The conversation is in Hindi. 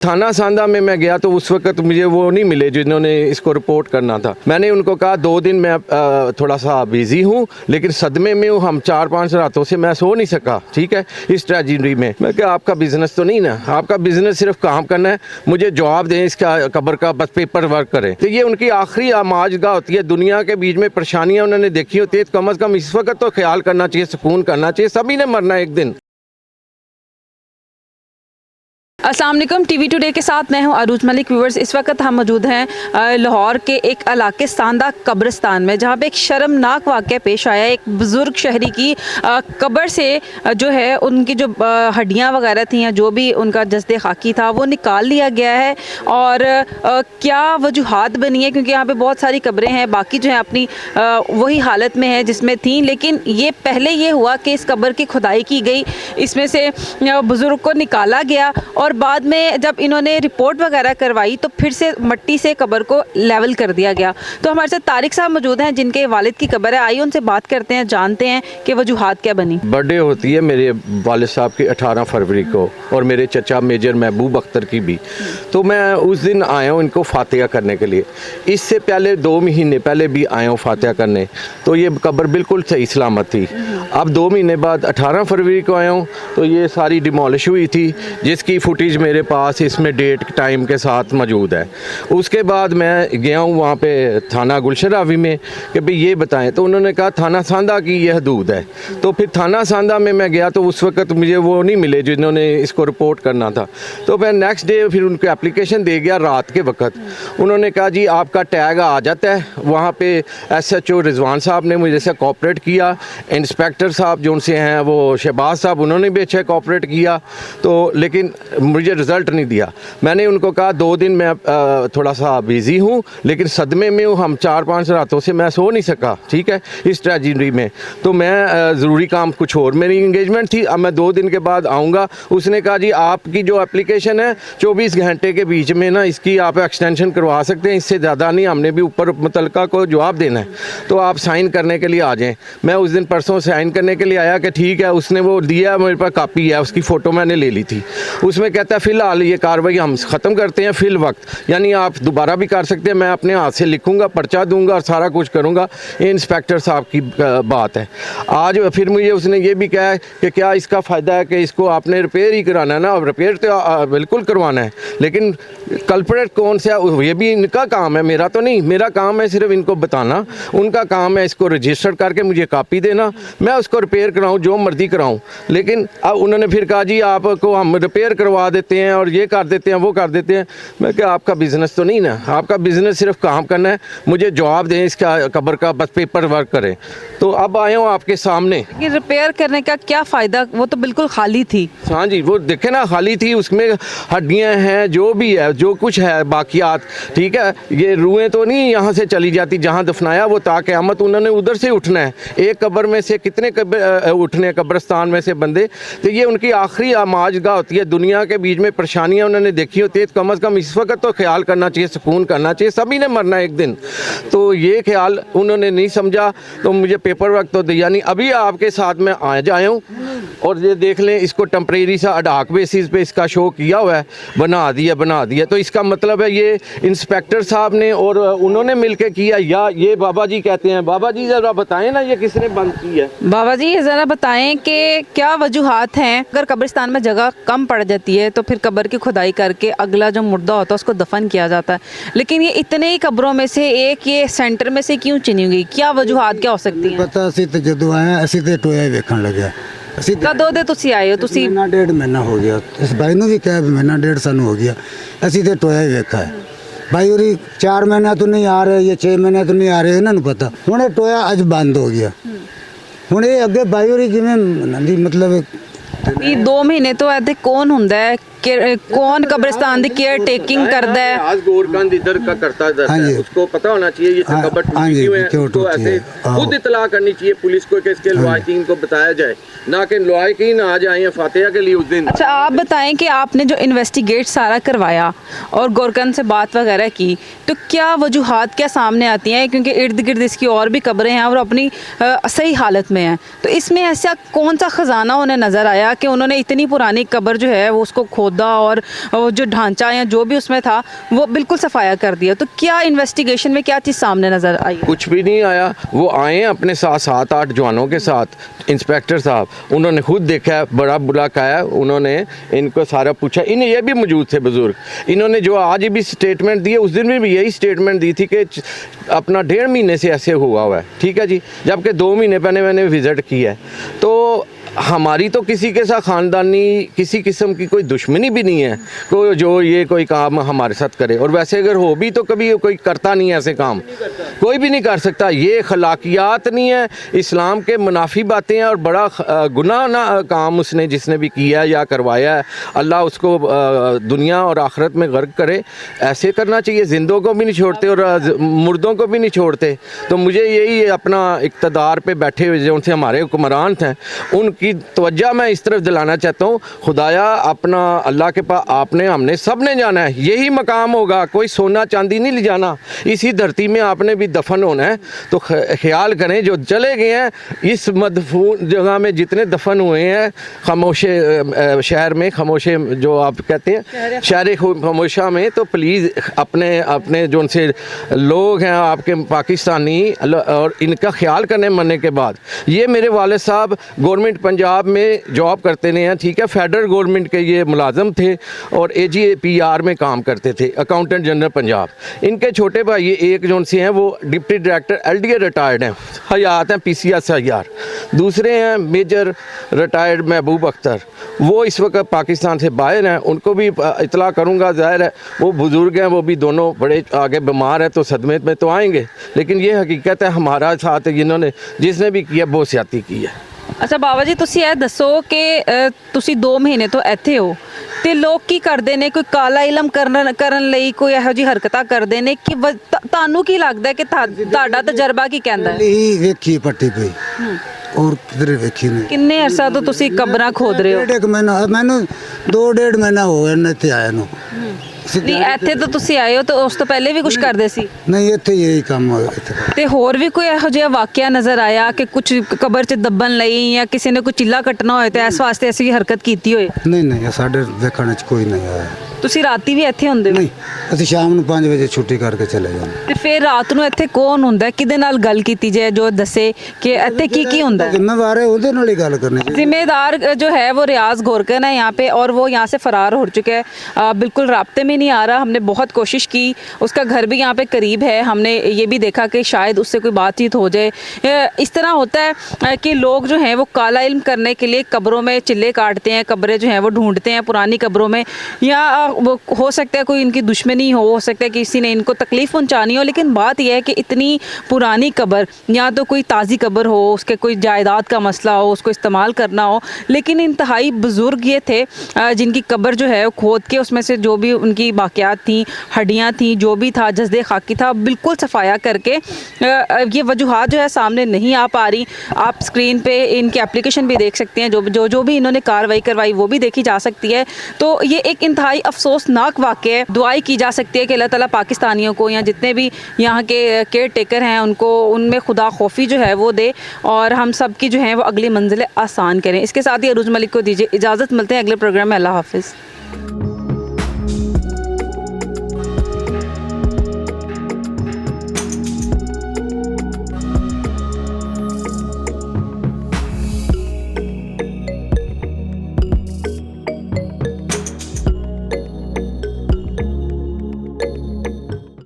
थाना सांदा में मैं गया तो उस वक्त मुझे वो नहीं मिले जिन्होंने इसको रिपोर्ट करना था। मैंने उनको कहा 2 दिन मैं थोड़ा सा बिजी हूँ, लेकिन सदमे में हूँ, हम 4-5 रातों से मैं सो नहीं सका। ठीक है, इस ट्रेजेडी में मैं क्या आपका बिजनेस तो नहीं ना, आपका बिजनेस सिर्फ काम करना है, मुझे जवाब दें इसका कब्र का, बस पेपर वर्क करें। तो ये उनकी आखिरी आमाजगाह होती है। दुनिया के बीच में परेशानियाँ उन्होंने देखी होती है, कम अज़ कम इस वक्त तो ख्याल करना चाहिए, सुकून करना चाहिए। सभी ने मरना है एक दिन। अस्सलाम वालेकुम, टीवी टुडे के साथ मैं हूं अरूज मलिक। व्यूअर्स, इस वक्त हम मौजूद हैं लाहौर के एक इलाके सांदा कब्रिस्तान में, जहां पे एक शर्मनाक वाक़या पेश आया। एक बुज़ुर्ग शहरी की कब्र से जो है उनकी जो हड्डियां वगैरह थी या जो भी उनका जस्दे खाकी था वो निकाल लिया गया है। और क्या वजूहात बनी है, क्योंकि यहाँ पे बहुत सारी कब्रें हैं बाकी जो है अपनी वही हालत में है जिसमें थी, लेकिन ये पहले ये हुआ कि इस कब्र की खुदाई की गई, इसमें से बुज़ुर्ग को निकाला गया और बाद में जब इन्होंने रिपोर्ट वगैरह करवाई तो फिर से मट्टी से कब्र को लेवल कर दिया गया। तो हमारे साथ तारिक साहब मौजूद हैं जिनके वालिद की कब्र है। आइए उनसे बात करते हैं, जानते हैं कि वजूहात क्या बनी। बर्थडे होती है मेरे वालिद साहब की 18 फरवरी को, और मेरे चचा मेजर महबूब अख्तर की भी। तो मैं उस दिन आया हूँ इनको फातिहा करने के लिए। इससे पहले 2 महीने पहले भी आया हूँ फातिहा करने, तो ये कब्र बिल्कुल सही सलामत थी। अब 2 महीने बाद 18 फरवरी को आया हूँ तो ये सारी डिमोलिश हुई थी, जिसकी फुटेज मेरे पास इसमें डेट टाइम के साथ मौजूद है। उसके बाद मैं गया हूँ वहाँ पे थाना गुलशरावी में कि भाई ये बताएं, तो उन्होंने कहा थाना सांदा की ये हदूद है। तो फिर थाना सांदा में मैं गया तो उस वक्त मुझे वो नहीं मिले जिन्होंने इसको रिपोर्ट करना था। तो मैं नेक्स्ट डे फिर उनको एप्लीकेशन दे गया रात के वक्त। उन्होंने कहा जी आपका टैग आ जाता है। वहाँ पे SHO रिजवान साहब ने मुझे से कोऑपरेट किया, इंस्पेक्टर साहब जो उनसे हैं वो शहबाज साहब, उन्होंने भी अच्छा कोऑपरेट किया। तो लेकिन मुझे रिज़ल्ट नहीं दिया। मैंने उनको कहा 2 दिन मैं थोड़ा सा बिज़ी हूँ, लेकिन सदमे में हूँ, हम 4-5 रातों से मैं सो नहीं सका। ठीक है, इस ट्रेजेडी में तो मैं ज़रूरी काम कुछ और मेरी इंगेजमेंट थी। अब मैं 2 दिन के बाद आऊँगा। उसने कहा जी आपकी जो एप्लीकेशन है 24 घंटे के बीच में ना इसकी आप एक्सटेंशन करवा सकते हैं, इससे ज़्यादा नहीं, हमने भी ऊपर मुतलका को जवाब देना है, तो आप साइन करने के लिए आ जाएँ। मैं उस दिन परसों साइन करने के लिए आया कि ठीक है, उसने वो दिया, मेरे पास कापी है, उसकी फ़ोटो मैंने ले ली थी। उसमें कहता है फ़िलहाल ये कार्रवाई हम ख़त्म करते हैं फिल वक्त, यानी आप दोबारा भी कर सकते हैं, मैं अपने हाथ से लिखूंगा, पर्चा दूंगा और सारा कुछ करूंगा। ये इंस्पेक्टर साहब की बात है। आज फिर मुझे उसने ये भी कहा कि क्या इसका फ़ायदा है कि इसको आपने रिपेयर ही कराना है ना। और रिपेयर तो बिल्कुल करवाना है, लेकिन कल्प्रेट कौन सा ये भी इनका काम है, मेरा तो नहीं। मेरा काम है सिर्फ इनको बताना, उनका काम है इसको रजिस्टर करके मुझे कापी देना, मैं उसको रिपेयर कराऊँ, जो मर्जी कराऊँ। लेकिन अब उन्होंने फिर कहा जी आपको हम रिपेयर करवा देते हैं और ये कर देते हैं वो कर देते हैं। मैं क्या आपका बिजनेस तो नहीं ना, आपका बिजनेस सिर्फ काम करना है, मुझे जवाब दें इसका कब्र का, बस पेपर वर्क करें। तो अब आया हूँ आपके सामने। ये रिपेयर करने का क्या फ़ायदा, वो तो बिल्कुल खाली थी। हाँ जी, वो देखे ना खाली थी, उसमें हड्डियाँ हैं, जो भी है, जो कुछ है बाकियात। ठीक है, ये रूहें तो नहीं यहाँ से चली जाती, जहाँ दफनाया वो ताक़यामत उन्होंने उधर से उठना है। एक कब्र में से कितने उठने कब्रिस्तान में से बंदे, तो ये उनकी आखिरी आमाजगाह होती है। दुनिया के बीच में परेशानियाँ उन्होंने देखी होती है, कम अज़ कम इस वक्त तो ख्याल करना चाहिए, सुकून करना चाहिए। सभी ने मरना है एक दिन, तो ये ख्याल उन्होंने नहीं समझा, तो मुझे पेपर वर्क तो दिया नहीं। अभी आपके साथ में आ जाया हूँ और ये देख लें, इसको टेम्परेरी सा अडाक बेसिस पे इसका शो किया हुआ है, बना दिया। तो इसका मतलब है ये इंस्पेक्टर साहब ने और उन्होंने मिलकर किया, या ये बाबा जी कहते हैं। बाबा जी ज़रा बताएं ना ये किसने बंद की है। बाबा जी ज़रा बताएं कि क्या वजूहात हैं। अगर कब्रिस्तान में जगह कम पड़ जाती है तो फिर कब्र की खुदाई करके अगला जो मुर्दा होता है उसको दफन किया जाता है, लेकिन ये इतने ही कब्रों में से एक ये सेंटर में से क्यों चुनी हुई, क्या वजूहात क्या हो सकती हैं? पता ਅਸੀਂ ਤੇ ਜਦੋਂ ਆਏ ਅਸੀਂ ਤੇ ਟੋਇਆ ਵੇਖਣ ਲੱਗਿਆ। ਅਸੀਂ कदों दे तुसी आए हो? तुसी ਮਹੀਨਾ 1.5 ਮਹੀਨਾ ਹੋ ਗਿਆ। ਇਸ ਬਾਈ ਨੂੰ ਵੀ ਕਿਹਾ ਵੀ ਮਹੀਨਾ 1.5 ਸਾਨੂੰ ਹੋ ਗਿਆ। ਅਸੀਂ ਤੇ ਟੋਇਆ ਹੀ ਵੇਖਾ ਹੈ। भाई उरी 4 महीना तो नहीं आ रहे, ये 6 महीने तो नहीं आ रहे, इन्होंने पता हुणे टोया अज बंद हो गया। हुणे अगे भाई उरी जिवें मतलब 2 महीने तो ऐसे कौन हुंदा है, कौन कब्रिस्तान की केयर टेकिंग करता है? आज गोरकंद इधर का करता है, उसको पता होना चाहिए ये कब्र टूटी हुई है, उसको ऐसे खुद इतला करनी चाहिए पुलिस को कि इसके लवाकिन को बताया जाए, ना कि लवाकिन आ जाए फातिहा के लिए उस दिन। अच्छा, आप बताएं कि आपने जो इन्वेस्टिगेट सारा करवाया और गोरकंद से बात वगैरह की, तो क्या वजूहात क्या सामने आती हैं? क्योंकि इर्द गिर्द इसकी और भी कब्रें हैं और अपनी सही हालत में हैं, तो इसमें ऐसा कौन सा ख़जाना उन्हें नज़र आया कि उन्होंने इतनी पुरानी कब्र जो है वो उसको खोद पौधा और जो ढांचा या जो भी उसमें था वो बिल्कुल सफाया कर दिया। तो क्या इन्वेस्टिगेशन में क्या चीज़ सामने नज़र आई है? कुछ भी नहीं आया। वो आए अपने साथ 7-8 जवानों के साथ, इंस्पेक्टर साहब, उन्होंने खुद देखा है, बड़ा बुला कहा, उन्होंने इनको सारा पूछा। इन ये भी मौजूद थे बुजुर्ग, इन्होंने जो आज भी स्टेटमेंट दी है उस दिन में भी यही स्टेटमेंट दी थी कि अपना 1.5 महीने से ऐसे हुआ है, ठीक है जी, जबकि 2 महीने पहले मैंने विज़िट किया है। तो हमारी तो किसी के साथ ख़ानदानी किसी किस्म की कोई दुश्मनी भी नहीं है, कोई जो ये कोई काम हमारे साथ करे। और वैसे अगर हो भी तो कभी कोई करता नहीं है ऐसे काम, कोई भी नहीं कर सकता। ये अखलाकियात नहीं है, इस्लाम के मुनाफी बातें हैं और बड़ा गुनाह ना काम उसने जिसने भी किया या करवाया है, अल्लाह उसको दुनिया और आखिरत में गर्क करे। ऐसे करना चाहिए, जिंदों को भी नहीं छोड़ते और मुर्दों को भी नहीं छोड़ते। तो मुझे यही अपना इक़्तिदार पे बैठे हुए जो उनसे हमारे हुक्मरान थे उनकी तवज्जो मैं इस तरफ दिलाना चाहता हूँ। खुदाया अपना अल्लाह के पास आपने हमने सब ने जाना है, यही मकाम होगा, कोई सोना चांदी नहीं ले जाना, इसी धरती में आपने भी दफन होना है। तो ख्याल करें जो चले गए हैं इस मदफून जगह में, जितने दफन हुए हैं खामोशे शहर में, खामोशे जो आप कहते हैं शहर खामोशा में, तो प्लीज़ अपने अपने जो उनसे लोग हैं आपके पाकिस्तानी और इनका ख्याल करने मरने के बाद। ये मेरे वालिद साहब गवर्नमेंट पंजाब में जॉब करते नहीं हैं, ठीक है, फेडरल गवर्नमेंट के ये मुलाजम थे और AGPR में काम करते थे, अकाउंटेंट जनरल पंजाब। इनके छोटे भाई एक जो से हैं वो डिप्टी डायरेक्टर LDA रिटायर्ड हैं, हयात हैं PCS हयार। दूसरे हैं मेजर रिटायर्ड महबूब अख्तर, वो इस वक्त पाकिस्तान से बाहर हैं, उनको भी इतला करूँगा। ज़ाहिर है वो बुज़ुर्ग हैं, वो भी दोनों बड़े आगे बीमार हैं तो सदमे में तो आएंगे, लेकिन ये हकीकत है हमारा साथ इन्होंने जिसने भी किया बहुत ज्यादती की है। अच्छा बाबा जी, ਤੁਸੀਂ ਇਹ ਦੱਸੋ ਕਿ ਤੁਸੀਂ 2 ਮਹੀਨੇ ਤੋਂ ਇੱਥੇ ਹੋ ਤੇ ਲੋਕ ਕੀ ਕਰਦੇ ਨੇ? ਕੋਈ ਕਾਲਾ ਇਲਮ ਕਰਨ ਲਈ ਕੋਈ ਇਹੋ ਜਿਹੀ ਹਰਕਤਾਂ ਕਰਦੇ ਨੇ ਕਿ ਤੁਹਾਨੂੰ ਕੀ ਲੱਗਦਾ ਕਿ ਤੁਹਾਡਾ ਤਜਰਬਾ ਕੀ ਕਹਿੰਦਾ ਹੈ? ही वेखी पट्टी पे और किधर वेखी नहीं। ਕਿੰਨੇ ਅਰਸਾ ਤੋਂ ਤੁਸੀਂ ਕਬਰਾਂ ਖੋਦ ਰਹੇ ਹੋ? 1.5 महीना मैंने 2-1.5 महीना हो गया ना इतने आया नु। ਨਹੀਂ ਇੱਥੇ ਤਾਂ ਤੁਸੀਂ ਆਏ ਹੋ ਤਾਂ ਉਸ ਤੋਂ ਪਹਿਲੇ ਵੀ ਕੁਝ ਕਰਦੇ ਸੀ? नहीं इतने यही काम ਤੇ ਹੋਰ ਵੀ ਕੋਈ ਇਹੋ ਜਿਹਾ ਵਾਕਿਆ ਨਜ਼ਰ ਆਇਆ ਕਿ ਕੁਝ ਕਬਰ 'ਚ ਦੱਬਣ ਲਈ ਜਾਂ ਕਿਸੇ ਨੇ ਕੋਈ ਚਿੱਲਾ ਕੱਟਣਾ ਹੋਏ ਤੇ ਇਸ ਵਾਸਤੇ ਅਸੀਂ ਹਰਕਤ ਕੀਤੀ ਹੋਏ? नहीं नहीं साढ़े देखने च कोई नहीं आया। ਤੁਸੀਂ ਰਾਤੀ ਵੀ ਇੱਥੇ ਹੁੰਦੇ ਹੋ? नहीं ਅਸੀਂ शाम ਨੂੰ 5 ਵਜੇ ਛੁੱਟੀ ਕਰਕੇ ਚਲੇ ਜਾਂਦੇ। ਤੇ ਫਿਰ ਰਾਤ ਨੂੰ ਇੱਥੇ ਕੌਣ ਹੁੰਦਾ ਹੈ? ਕਿਹਦੇ ਨਾਲ ਗੱਲ ਕੀਤੀ ਜਾਏ ਜੋ ਦੱਸੇ ਕਿ ਇੱਥੇ ਕੀ ਕੀ ਹੁੰਦਾ है? जिम्मेवार है ਉਹਦੇ ਨਾਲ ही ਗੱਲ करनी चाहिए। जिम्मेदार जो है वो रियाज घोरकन है यहाँ पे और वो यहाँ से फ़रार हो चुके हैं, बिल्कुल राब्ते में नहीं आ रहा। हमने बहुत कोशिश की, उसका घर भी यहाँ पे करीब है, हमने ये भी देखा कि शायद उससे कोई बातचीत हो जाए। इस तरह होता है कि लोग जो हैं वो काला इल्म करने के लिए कब्रों में चिल्ले काटते हैं, कब्रें जो हैं वो ढूंढते हैं पुरानी कब्रों में, या वो हो सकता है कोई इनकी दुश्मनी हो सकता है किसी ने इनको तकलीफ़ पहुँचानी हो। लेकिन बात यह है कि इतनी पुरानी कब्र या तो कोई ताज़ी कब्र हो, उसके कोई जायदाद का मसला हो, उसको इस्तेमाल करना हो, लेकिन इंतहाई बुज़ुर्ग ये थे जिनकी कब्र जो है खोद के उसमें से जो भी उनकी बाक़ियात थी, हड्डियाँ थी, जो भी था, जज्दे खाकी था, बिल्कुल सफाया करके ये वजूहात जो है सामने नहीं आ पा रही। आप स्क्रीन पे इनकी एप्लीकेशन भी देख सकते हैं, जो भी इन्होंने कार्रवाई करवाई वो भी देखी जा सकती है। तो ये एक इंतहाई अफसोसनाक वाक़या है। दुआई की जा सकती है कि अल्लाह ताला पाकिस्तानियों को या जितने भी यहाँ के केयर टेकर हैं उनको उनमें खुदा खौफी जो है वो दे और हम सब की जो है वो अगली मंजिलें आसान करें। इसके साथ ही अरूज मलिक को दीजिए इजाज़त, मिलते हैं अगले प्रोग्राम में। अल्लाह हाफिज़।